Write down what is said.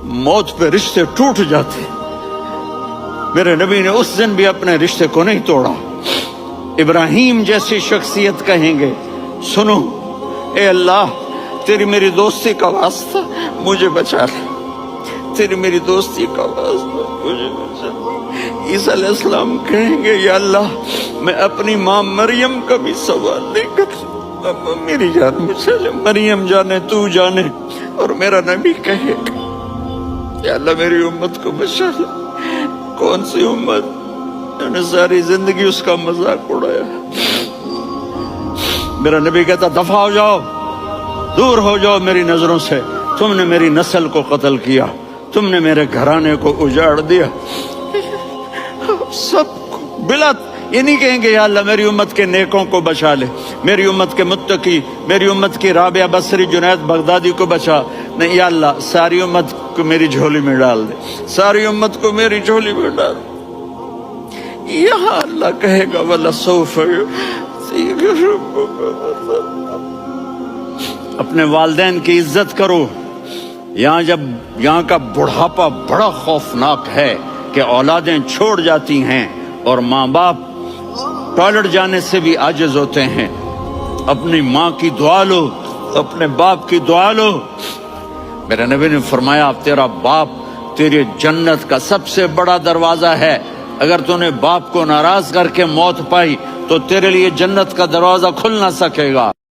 موت پہ رشتے ٹوٹ جاتے. میرے نبی نے اس دن بھی اپنے رشتے کو نہیں توڑا. ابراہیم جیسی شخصیت کہیں گے سنو اے اللہ تیری میری دوستی کا واسطہ مجھے بچا لے, تیری میری دوستی کا واسطہ مجھے بچا لے. عیسیٰ علیہ السلام کہیں گے یا اللہ میں اپنی ماں مریم کا بھی سوال نہیں کرتا, میری جان بچا لے, مریم جانے تو جانے. اور میرا نبی کہے یا اللہ میری امت کو بچا لے. کون سی امت؟ میں نے ساری زندگی اس کا مذاق اڑایا. میرا نبی کہتا دفع ہو جاؤ, دور ہو جاؤ میری نظروں سے, تم نے میری نسل کو قتل کیا, تم نے میرے گھرانے کو اجاڑ دیا. سب بلا یہ نہیں کہیں گے یا اللہ میری امت کے نیکوں کو بچا لے, میری امت کے متقی, میری امت کی رابعہ بصری جنید بغدادی کو بچا. نہیں یا اللہ ساری امت کو میری جھولی میں ڈال دے, ساری امت کو میری جھولی میں ڈال. یہاں اللہ کہے گا وَلَسَوْفَ اپنے والدین کی عزت کرو. یہاں کا بڑھاپا بڑا خوفناک ہے کہ اولادیں چھوڑ جاتی ہیں اور ماں باپ ٹوائلٹ جانے سے بھی عاجز ہوتے ہیں. اپنی ماں کی دعا لو, اپنے باپ کی دعا لو. میرے نبی نے فرمایا تیرا باپ تیری جنت کا سب سے بڑا دروازہ ہے. اگر تو نے باپ کو ناراض کر کے موت پائی تو تیرے لیے جنت کا دروازہ کھل نہ سکے گا.